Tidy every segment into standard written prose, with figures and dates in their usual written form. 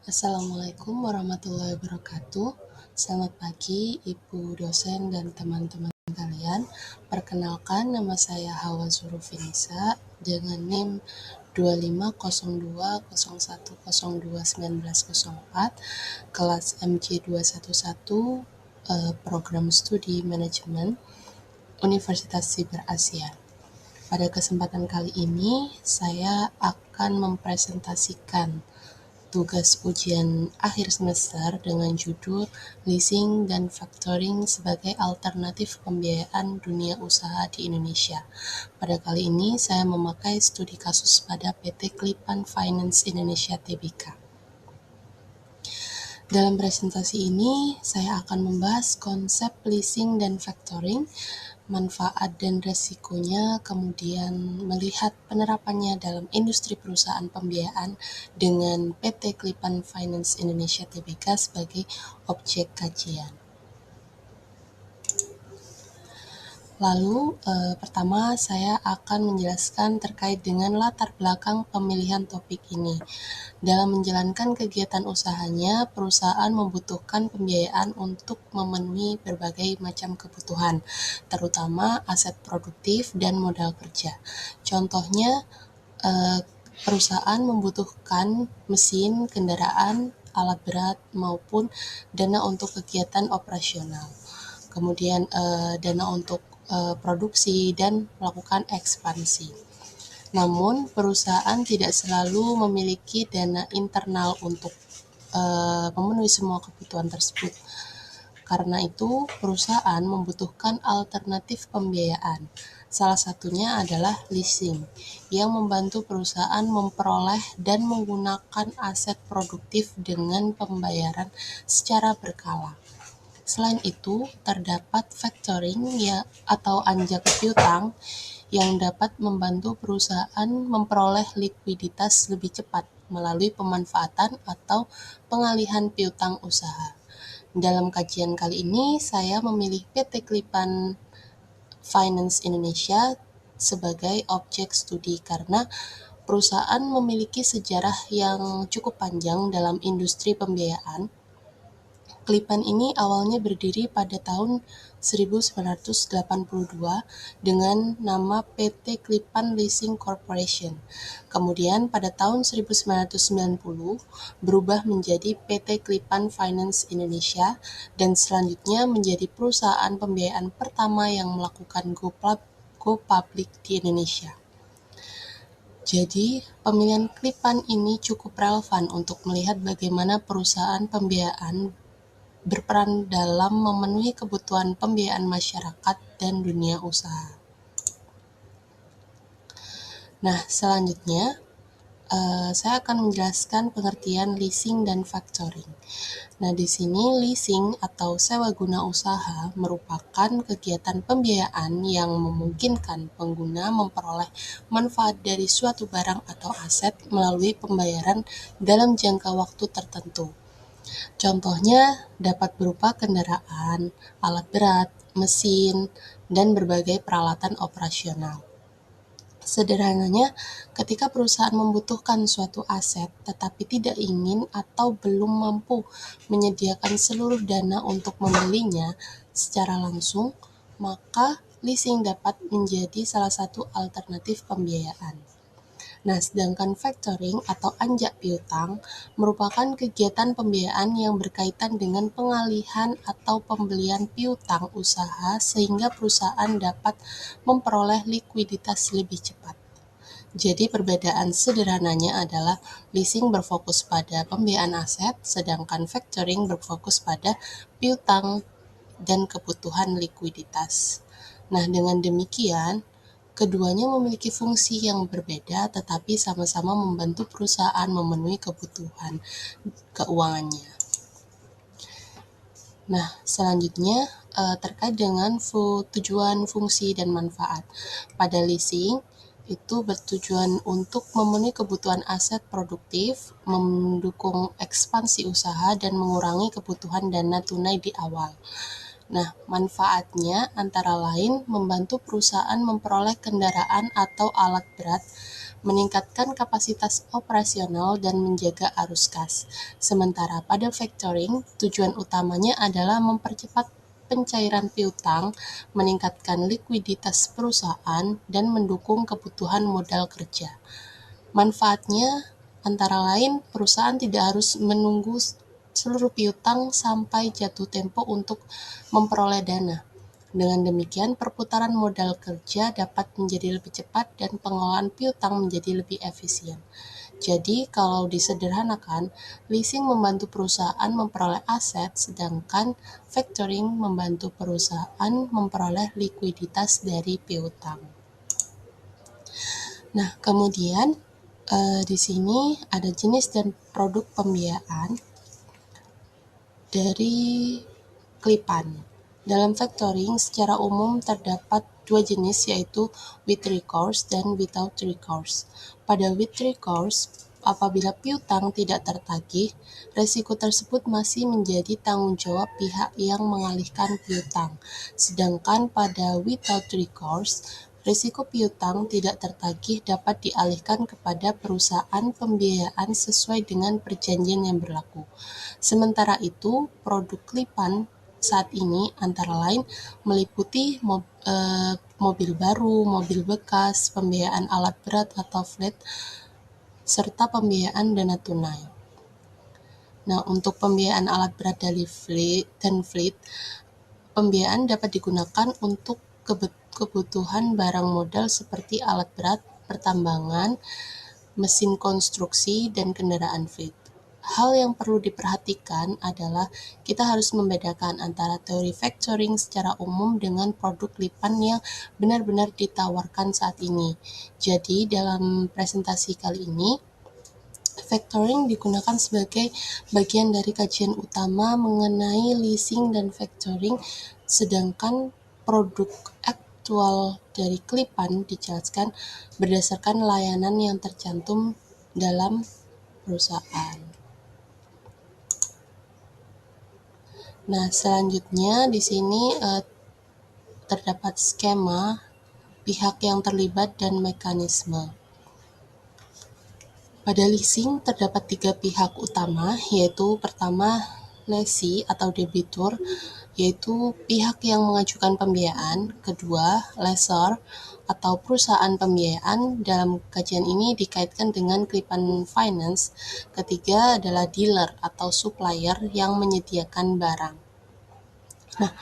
Assalamualaikum warahmatullahi wabarakatuh. Selamat pagi, Ibu dosen dan teman-teman kalian. Perkenalkan, nama saya Hawa Zurufinisa dengan NIM 250201021904, kelas MJ211, program studi manajemen Universitas Siber Asia. Pada kesempatan kali ini, saya akan mempresentasikan tugas ujian akhir semester dengan judul Leasing dan Factoring sebagai Alternatif Pembiayaan Dunia Usaha di Indonesia. Pada kali ini saya memakai studi kasus pada PT Klipan Finance Indonesia Tbk. Dalam presentasi ini, saya akan membahas konsep leasing dan factoring, manfaat dan resikonya, kemudian melihat penerapannya dalam industri perusahaan pembiayaan dengan PT Klipan Finance Indonesia Tbk sebagai objek kajian. Lalu, pertama saya akan menjelaskan terkait dengan latar belakang pemilihan topik ini. Dalam menjalankan kegiatan usahanya, perusahaan membutuhkan pembiayaan untuk memenuhi berbagai macam kebutuhan, terutama aset produktif dan modal kerja. Contohnya, perusahaan membutuhkan mesin, kendaraan, alat berat, maupun dana untuk kegiatan operasional. Kemudian dana untuk produksi dan melakukan ekspansi. Namun, perusahaan tidak selalu memiliki dana internal untuk memenuhi semua kebutuhan tersebut. Karena itu, perusahaan membutuhkan alternatif pembiayaan. Salah satunya adalah leasing, yang membantu perusahaan memperoleh dan menggunakan aset produktif dengan pembayaran secara berkala. Selain itu, terdapat factoring atau anjak piutang yang dapat membantu perusahaan memperoleh likuiditas lebih cepat melalui pemanfaatan atau pengalihan piutang usaha. Dalam kajian kali ini, saya memilih PT Klipan Finance Indonesia sebagai objek studi karena perusahaan memiliki sejarah yang cukup panjang dalam industri pembiayaan. Klipan ini awalnya berdiri pada tahun 1982 dengan nama PT Klipan Leasing Corporation. Kemudian pada tahun 1990 berubah menjadi PT Klipan Finance Indonesia dan selanjutnya menjadi perusahaan pembiayaan pertama yang melakukan go public di Indonesia. Jadi, pemilihan Klipan ini cukup relevan untuk melihat bagaimana perusahaan pembiayaan berperan dalam memenuhi kebutuhan pembiayaan masyarakat dan dunia usaha. Nah, selanjutnya saya akan menjelaskan pengertian leasing dan factoring. Nah, di sini leasing atau sewa guna usaha merupakan kegiatan pembiayaan yang memungkinkan pengguna memperoleh manfaat dari suatu barang atau aset melalui pembayaran dalam jangka waktu tertentu. Contohnya dapat berupa kendaraan, alat berat, mesin, dan berbagai peralatan operasional. Sederhananya, ketika perusahaan membutuhkan suatu aset tetapi tidak ingin atau belum mampu menyediakan seluruh dana untuk membelinya secara langsung, maka leasing dapat menjadi salah satu alternatif pembiayaan. Nah, sedangkan factoring atau anjak piutang merupakan kegiatan pembiayaan yang berkaitan dengan pengalihan atau pembelian piutang usaha sehingga perusahaan dapat memperoleh likuiditas lebih cepat. Jadi perbedaan sederhananya adalah leasing berfokus pada pembiayaan aset, sedangkan factoring berfokus pada piutang dan kebutuhan likuiditas. Nah, dengan demikian, keduanya memiliki fungsi yang berbeda tetapi sama-sama membantu perusahaan memenuhi kebutuhan keuangannya. Nah, selanjutnya terkait dengan tujuan, fungsi, dan manfaat. Pada leasing, itu bertujuan untuk memenuhi kebutuhan aset produktif, mendukung ekspansi usaha, dan mengurangi kebutuhan dana tunai di awal. Nah, manfaatnya antara lain membantu perusahaan memperoleh kendaraan atau alat berat meningkatkan kapasitas operasional dan menjaga arus kas. Sementara pada factoring, tujuan utamanya adalah mempercepat pencairan piutang, meningkatkan likuiditas perusahaan, dan mendukung kebutuhan modal kerja. Manfaatnya antara lain, perusahaan tidak harus menunggu seluruh piutang sampai jatuh tempo untuk memperoleh dana. Dengan demikian, perputaran modal kerja dapat menjadi lebih cepat dan pengelolaan piutang menjadi lebih efisien. Jadi, kalau disederhanakan, leasing membantu perusahaan memperoleh aset, sedangkan factoring membantu perusahaan memperoleh likuiditas dari piutang. Nah, kemudian di sini ada jenis dan produk pembiayaan dari Klipan. Dalam factoring, secara umum terdapat dua jenis, yaitu with recourse dan without recourse. Pada with recourse, apabila piutang tidak tertagih, resiko tersebut masih menjadi tanggung jawab pihak yang mengalihkan piutang. Sedangkan pada without recourse, risiko piutang tidak tertagih dapat dialihkan kepada perusahaan pembiayaan sesuai dengan perjanjian yang berlaku. Sementara itu, produk Klipan saat ini antara lain meliputi mobil baru, mobil bekas, pembiayaan alat berat atau fleet, serta pembiayaan dana tunai. Nah, untuk pembiayaan alat berat dari fleet, pembiayaan dapat digunakan untuk kebutuhan barang modal seperti alat berat, pertambangan, mesin konstruksi, dan kendaraan fleet. Hal yang perlu diperhatikan adalah kita harus membedakan antara teori factoring secara umum dengan produk Klipan yang benar-benar ditawarkan saat ini. Jadi, dalam presentasi kali ini, factoring digunakan sebagai bagian dari kajian utama mengenai leasing dan factoring, sedangkan produk aktual dari Klipan dijelaskan berdasarkan layanan yang tercantum dalam perusahaan. Nah, selanjutnya di sini terdapat skema pihak yang terlibat dan mekanisme. Pada leasing terdapat 3 pihak utama, yaitu pertama lessee atau debitur, yaitu pihak yang mengajukan pembiayaan. Kedua, lessor atau perusahaan pembiayaan. Dalam kajian ini dikaitkan dengan Klipan Finance. Ketiga adalah dealer atau supplier yang menyediakan barang. Nah,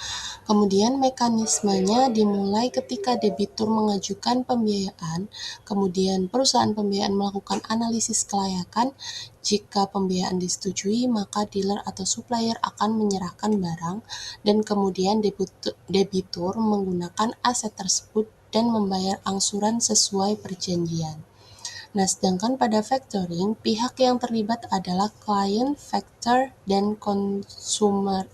kemudian mekanismenya dimulai ketika debitur mengajukan pembiayaan, kemudian perusahaan pembiayaan melakukan analisis kelayakan. Jika pembiayaan disetujui, maka dealer atau supplier akan menyerahkan barang, dan kemudian debitur menggunakan aset tersebut dan membayar angsuran sesuai perjanjian. Nah, sedangkan pada factoring, pihak yang terlibat adalah klien, factor, dan customer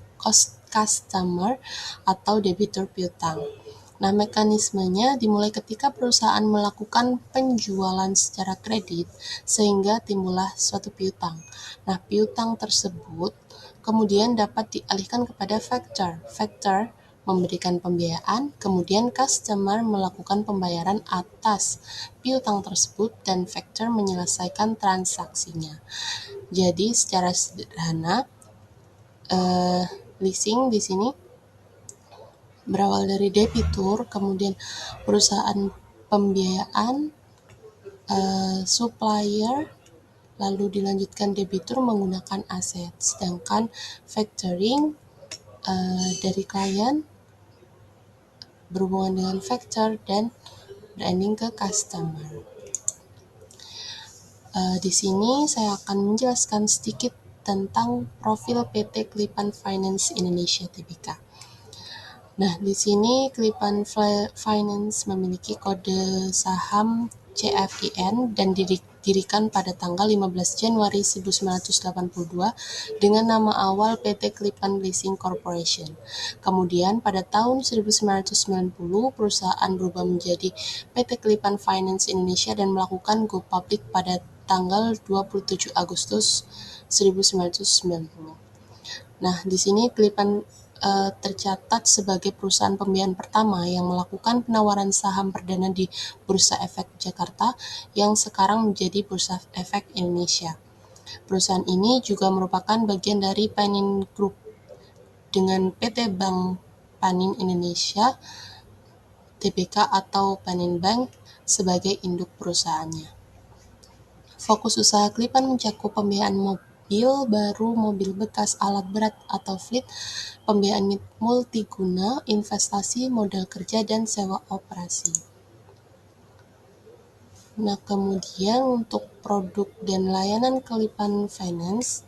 atau debitur piutang. Nah, mekanismenya dimulai ketika perusahaan melakukan penjualan secara kredit sehingga timbullah suatu piutang. Nah, piutang tersebut kemudian dapat dialihkan kepada factor. Factor memberikan pembiayaan, kemudian customer melakukan pembayaran atas piutang tersebut dan factor menyelesaikan transaksinya. Jadi, secara sederhana, leasing di sini berawal dari debitur, kemudian perusahaan pembiayaan, supplier, lalu dilanjutkan debitur menggunakan aset. Sedangkan factoring dari klien berhubungan dengan factor dan branding ke customer. Di sini saya akan menjelaskan sedikit tentang profil PT Klipan Finance Indonesia Tbk. Nah, di sini Klipan Finance memiliki kode saham CFIN dan didirikan pada tanggal 15 Januari 1982 dengan nama awal PT Klipan Leasing Corporation. Kemudian pada tahun 1990 perusahaan berubah menjadi PT Klipan Finance Indonesia dan melakukan go public pada tanggal 27 Agustus 1990. Nah, di sini Klipan tercatat sebagai perusahaan pembiayaan pertama yang melakukan penawaran saham perdana di Bursa Efek Jakarta yang sekarang menjadi Bursa Efek Indonesia. Perusahaan ini juga merupakan bagian dari Panin Group dengan PT Bank Panin Indonesia (TBK) atau Panin Bank sebagai induk perusahaannya. Fokus usaha Klipan mencakup pembiayaan mobil baru, mobil bekas, alat berat atau fleet, pembiayaan multiguna, investasi, modal kerja, dan sewa operasi. Nah, kemudian untuk produk dan layanan Klipan Finance,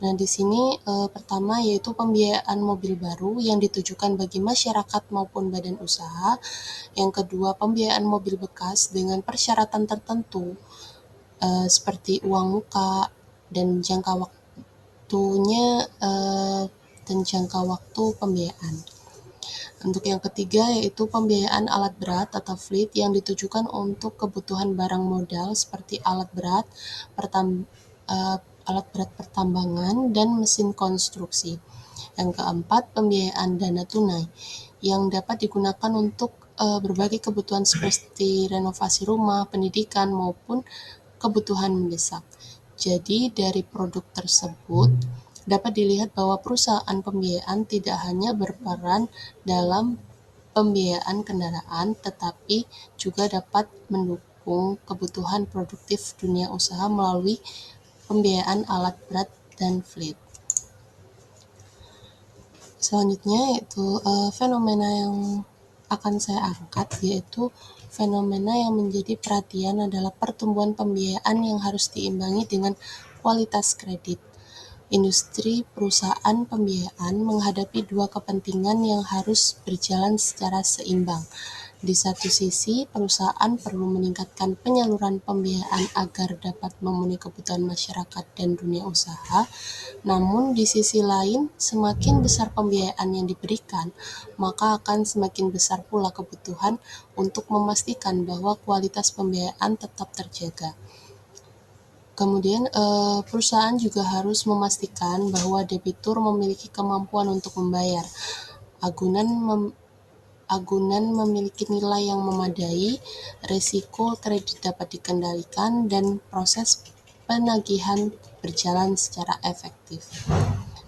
nah di sini pertama yaitu pembiayaan mobil baru yang ditujukan bagi masyarakat maupun badan usaha. Yang kedua, pembiayaan mobil bekas dengan persyaratan tertentu seperti uang muka dan jangka waktu pembiayaan. Untuk yang ketiga yaitu pembiayaan alat berat atau fleet yang ditujukan untuk kebutuhan barang modal seperti alat berat pertambangan dan mesin konstruksi. Yang keempat, pembiayaan dana tunai yang dapat digunakan untuk berbagai kebutuhan seperti renovasi rumah, pendidikan, maupun kebutuhan mendesak. Jadi dari produk tersebut dapat dilihat bahwa perusahaan pembiayaan tidak hanya berperan dalam pembiayaan kendaraan, tetapi juga dapat mendukung kebutuhan produktif dunia usaha melalui pembiayaan alat berat dan fleet. Selanjutnya yaitu fenomena yang akan saya angkat, yaitu fenomena yang menjadi perhatian adalah pertumbuhan pembiayaan yang harus diimbangi dengan kualitas kredit. Industri perusahaan pembiayaan menghadapi dua kepentingan yang harus berjalan secara seimbang. Di satu sisi, perusahaan perlu meningkatkan penyaluran pembiayaan agar dapat memenuhi kebutuhan masyarakat dan dunia usaha. Namun di sisi lain, semakin besar pembiayaan yang diberikan, maka akan semakin besar pula kebutuhan untuk memastikan bahwa kualitas pembiayaan tetap terjaga. Kemudian perusahaan juga harus memastikan bahwa debitur memiliki kemampuan untuk membayar. Agunan memiliki nilai yang memadai, risiko kredit dapat dikendalikan, dan proses penagihan berjalan secara efektif.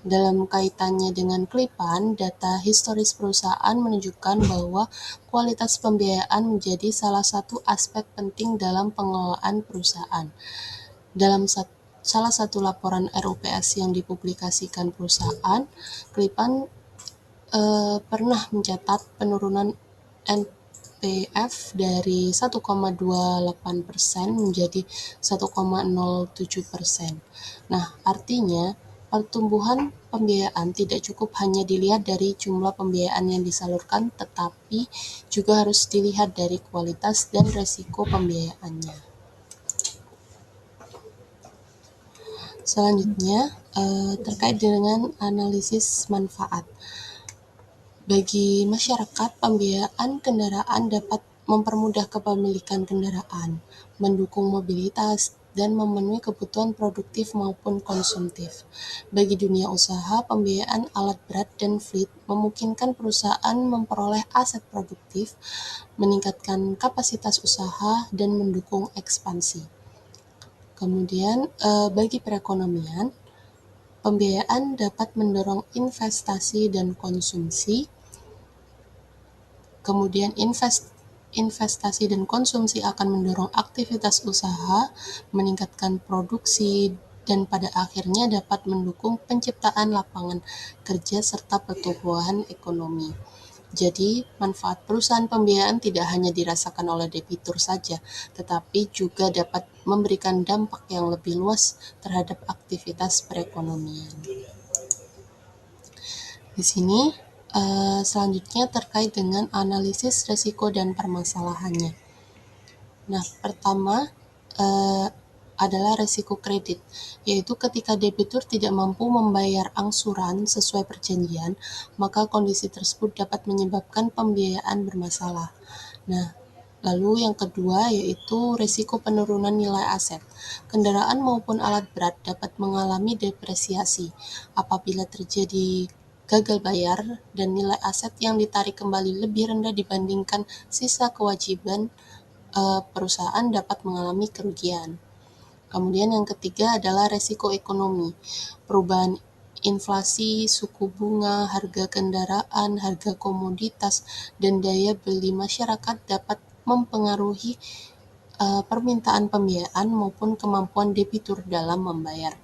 Dalam kaitannya dengan Klipan, data historis perusahaan menunjukkan bahwa kualitas pembiayaan menjadi salah satu aspek penting dalam pengelolaan perusahaan. Dalam salah satu laporan RUPS yang dipublikasikan perusahaan, Klipan pernah mencatat penurunan NPF dari 1,28% menjadi 1,07%. Nah, artinya pertumbuhan pembiayaan tidak cukup hanya dilihat dari jumlah pembiayaan yang disalurkan, tetapi juga harus dilihat dari kualitas dan resiko pembiayaannya. Selanjutnya, terkait dengan analisis manfaat. Bagi masyarakat, pembiayaan kendaraan dapat mempermudah kepemilikan kendaraan, mendukung mobilitas, dan memenuhi kebutuhan produktif maupun konsumtif. Bagi dunia usaha, pembiayaan alat berat dan fleet memungkinkan perusahaan memperoleh aset produktif, meningkatkan kapasitas usaha, dan mendukung ekspansi. Kemudian, bagi perekonomian, pembiayaan dapat mendorong investasi dan konsumsi. Kemudian investasi dan konsumsi akan mendorong aktivitas usaha, meningkatkan produksi, dan pada akhirnya dapat mendukung penciptaan lapangan kerja serta pertumbuhan ekonomi. Jadi, manfaat perusahaan pembiayaan tidak hanya dirasakan oleh debitur saja, tetapi juga dapat memberikan dampak yang lebih luas terhadap aktivitas perekonomian. Di sini selanjutnya terkait dengan analisis risiko dan permasalahannya. Nah, pertama adalah risiko kredit, yaitu ketika debitur tidak mampu membayar angsuran sesuai perjanjian, maka kondisi tersebut dapat menyebabkan pembiayaan bermasalah. Nah, lalu yang kedua yaitu risiko penurunan nilai aset. Kendaraan maupun alat berat dapat mengalami depresiasi apabila terjadi gagal bayar, dan nilai aset yang ditarik kembali lebih rendah dibandingkan sisa kewajiban, perusahaan dapat mengalami kerugian. Kemudian yang ketiga adalah resiko ekonomi. Perubahan inflasi, suku bunga, harga kendaraan, harga komoditas, dan daya beli masyarakat dapat mempengaruhi permintaan pembiayaan maupun kemampuan debitur dalam membayar.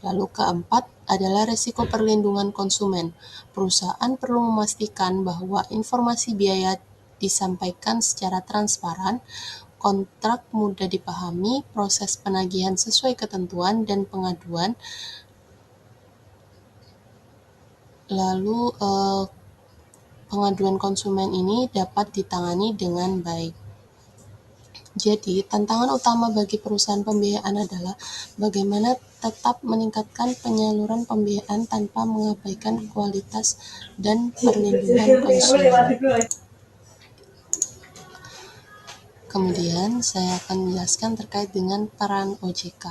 Lalu keempat adalah resiko perlindungan konsumen. Perusahaan perlu memastikan bahwa informasi biaya disampaikan secara transparan, kontrak mudah dipahami, proses penagihan sesuai ketentuan dan pengaduan. Lalu pengaduan konsumen ini dapat ditangani dengan baik. Jadi, tantangan utama bagi perusahaan pembiayaan adalah bagaimana tetap meningkatkan penyaluran pembiayaan tanpa mengabaikan kualitas dan perlindungan konsumen. Kemudian, saya akan menjelaskan terkait dengan peran OJK.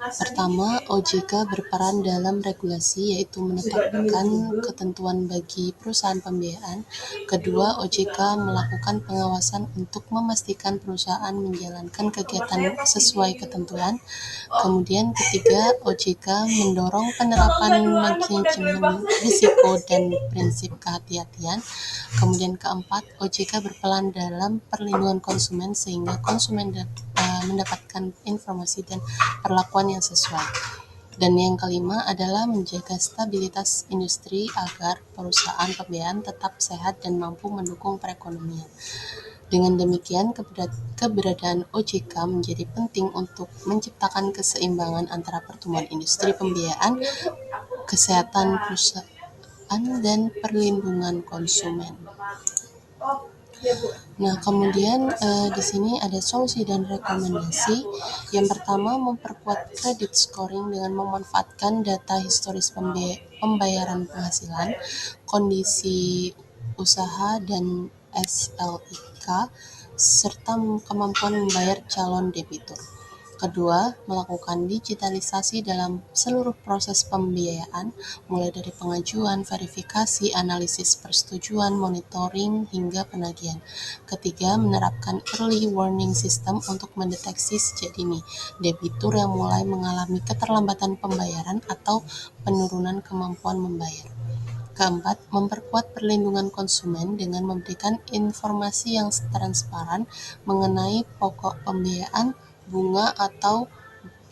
Pertama, OJK berperan dalam regulasi, yaitu menetapkan ketentuan bagi perusahaan pembiayaan. Kedua, OJK melakukan pengawasan untuk memastikan perusahaan menjalankan kegiatan sesuai ketentuan. Kemudian ketiga, OJK mendorong penerapan manajemen risiko dan prinsip kehati-hatian. Kemudian keempat, OJK berperan dalam perlindungan konsumen sehingga konsumen mendapatkan informasi dan perlakuan yang sesuai. Dan yang kelima adalah menjaga stabilitas industri agar perusahaan pembiayaan tetap sehat dan mampu mendukung perekonomian. Dengan demikian, keberadaan OJK menjadi penting untuk menciptakan keseimbangan antara pertumbuhan industri pembiayaan, kesehatan perusahaan, dan perlindungan konsumen. Nah, kemudian di sini ada solusi dan rekomendasi. Yang pertama, memperkuat kredit scoring dengan memanfaatkan data historis pembayaran penghasilan, kondisi usaha dan SLIK, serta kemampuan membayar calon debitur. Kedua, melakukan digitalisasi dalam seluruh proses pembiayaan, mulai dari pengajuan, verifikasi, analisis persetujuan, monitoring, hingga penagihan. Ketiga, menerapkan early warning system untuk mendeteksi sejak dini debitur yang mulai mengalami keterlambatan pembayaran atau penurunan kemampuan membayar. Keempat, memperkuat perlindungan konsumen dengan memberikan informasi yang transparan mengenai pokok pembiayaan, bunga atau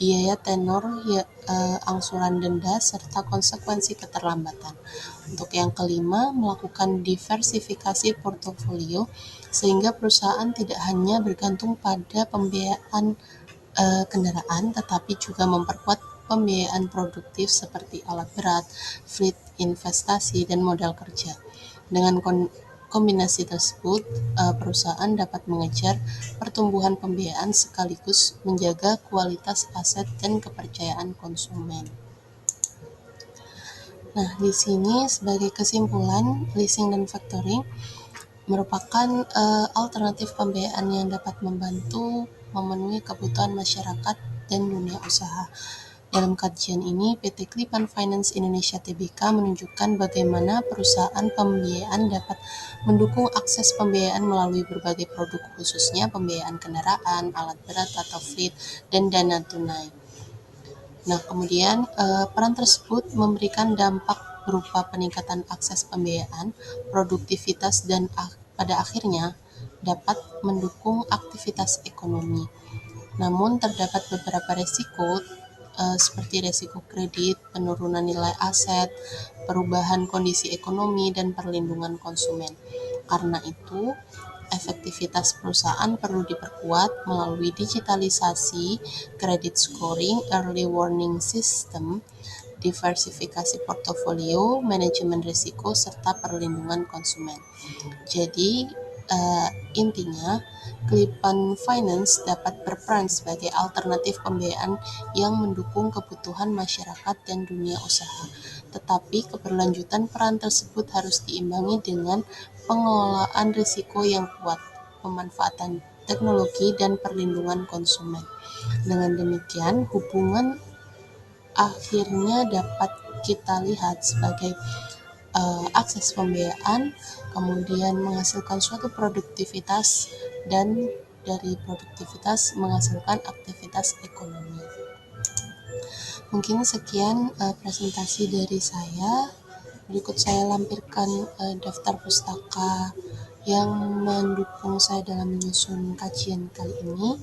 biaya tenor, angsuran denda, serta konsekuensi keterlambatan. Untuk yang kelima, melakukan diversifikasi portofolio sehingga perusahaan tidak hanya bergantung pada pembiayaan kendaraan, tetapi juga memperkuat pembiayaan produktif seperti alat berat, fleet investasi, dan modal kerja. Dengan kombinasi tersebut, perusahaan dapat mengejar pertumbuhan pembiayaan sekaligus menjaga kualitas aset dan kepercayaan konsumen. Nah, di sini sebagai kesimpulan, leasing dan factoring merupakan alternatif pembiayaan yang dapat membantu memenuhi kebutuhan masyarakat dan dunia usaha. Dalam kajian ini, PT Klipan Finance Indonesia Tbk menunjukkan bagaimana perusahaan pembiayaan dapat mendukung akses pembiayaan melalui berbagai produk, khususnya pembiayaan kendaraan, alat berat atau fleet, dan dana tunai. Nah, kemudian peran tersebut memberikan dampak berupa peningkatan akses pembiayaan, produktivitas, dan pada akhirnya dapat mendukung aktivitas ekonomi. Namun terdapat beberapa risiko seperti risiko kredit, penurunan nilai aset, perubahan kondisi ekonomi, dan perlindungan konsumen. Karena itu, efektivitas perusahaan perlu diperkuat melalui digitalisasi, credit scoring, early warning system, diversifikasi portofolio, manajemen risiko, serta perlindungan konsumen. Jadi, intinya, Klipan Finance dapat berperan sebagai alternatif pembiayaan yang mendukung kebutuhan masyarakat dan dunia usaha. Tetapi keberlanjutan peran tersebut harus diimbangi dengan pengelolaan risiko yang kuat, pemanfaatan teknologi, dan perlindungan konsumen. Dengan demikian, hubungan akhirnya dapat kita lihat sebagai akses pembiayaan, kemudian menghasilkan suatu produktivitas, dan dari produktivitas menghasilkan aktivitas ekonomi. Mungkin sekian presentasi dari saya. Berikut saya lampirkan daftar pustaka yang mendukung saya dalam menyusun kajian kali ini.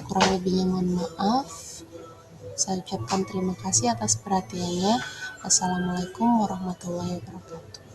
Kurang lebihnya mohon maaf. Saya ucapkan terima kasih atas perhatiannya. Wassalamualaikum warahmatullahi wabarakatuh.